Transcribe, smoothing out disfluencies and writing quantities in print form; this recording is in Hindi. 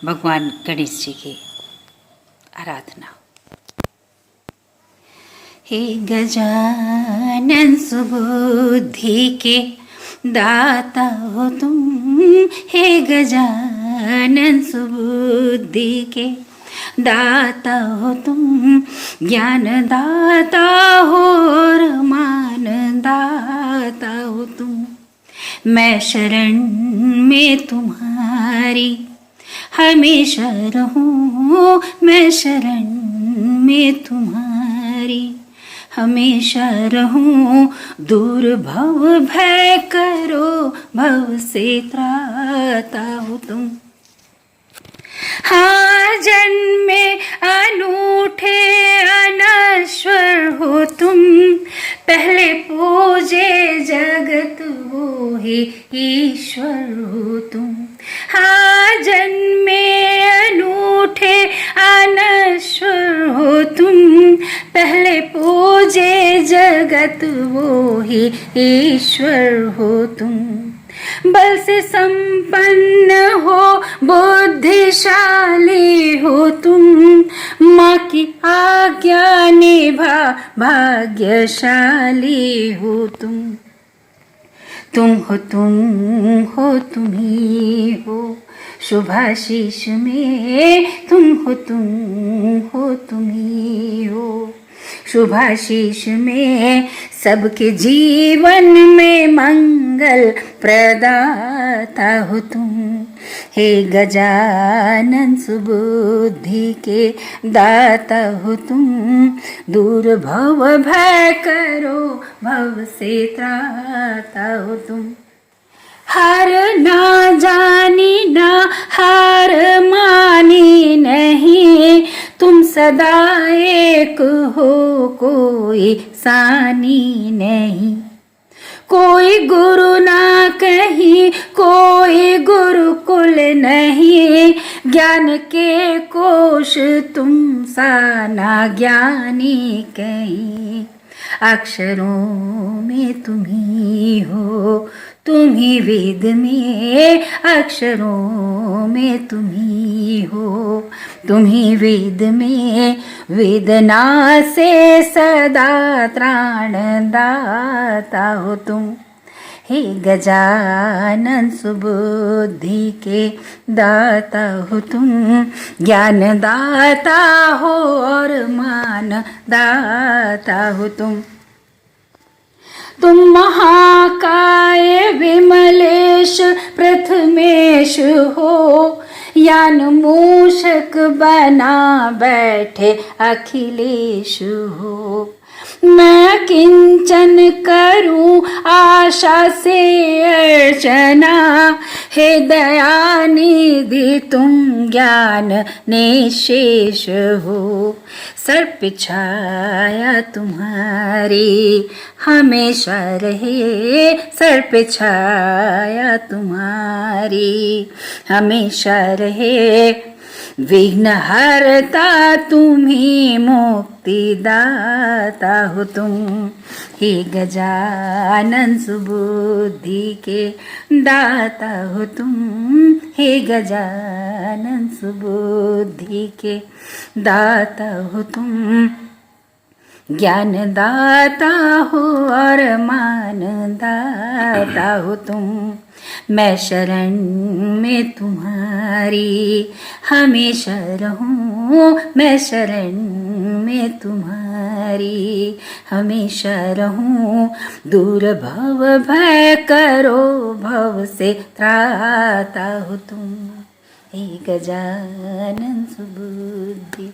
भगवान गणेश जी की आराधना। हे गजानन सुबुद्धि के दाता हो तुम, हे गजानन सुबुद्धि के दाता हो तुम, ज्ञान दाता हो और मान दाता हो तुम। मैं शरण में तुम्हारी हमेशा रहूं, मैं शरण में तुम्हारी हमेशा रहूं। दूर भव भय करो, भव से त्राता हो तुम। हाँ जन्मे अनूठे अनश्वर हो तुम, पहले पूजे जगत वो ही ईश्वर हो तुम। हाँ जन्मे अनूठे अनश्वर हो तुम, पहले पूजे जगत वो ही ईश्वर हो तुम। बल से संपन्न हो बुद्धिशाली हो तुम, माँ की आज्ञा निभा भाग्यशाली हो तुम। तुम हो तुम्ही हो शुभाशीष में, तुम हो तुम्ही हो शुभाशीष में। सबके जीवन में मंगल प्रदाता हो तुम। हे गजानन सुबुद्धि के दाता हो तुम, दूर भव भय करो, भव से त्राता हो तुम। हार ना जानी ना हार मानी नहीं, तुम सदा एक हो कोई सानी नहीं। कोई गुरु ना कहीं कोई गुरुकुल नहीं, ज्ञान के कोश तुम सा ना ज्ञानी कहीं। अक्षरों में तुम्ही हो तुम्ही वेद में, अक्षरों में तुम्ही हो तुम्ही वेद में। वेदना से सदा त्राण दाता हो तुम। हे गजानन सुबुद्धि के दाता हो तुम, ज्ञान दाता हो और मान दाता हो तुम। तुम महाकाय विमलेश प्रथमेश हो, यान मूषक बना बैठे अखिलेश हो। मैं किंचन करूं आशा से अर्चना, हे दयानिधि तुम ज्ञान निशेष हो। सर पे छाया तुम्हारी हमेशा रहे, सर पे छाया तुम्हारी हमेशा रहे। विघ्न हरता तुम्ही मुक्ति दाता हो तुम। हे गजानन सुबुद्धि के दाता हो तुम, हे गजानन सुबुद्धि के दाता हो तुम। ज्ञान दाता हो और मान दाता हो तुम। मैं शरण में तुम्हारी हमेशा रहूं, मैं शरण में तुम्हारी हमेशा रहूं। दूर भव भय करो, भव से त्राता हो तुम। हे गजानन सुबुद्धि।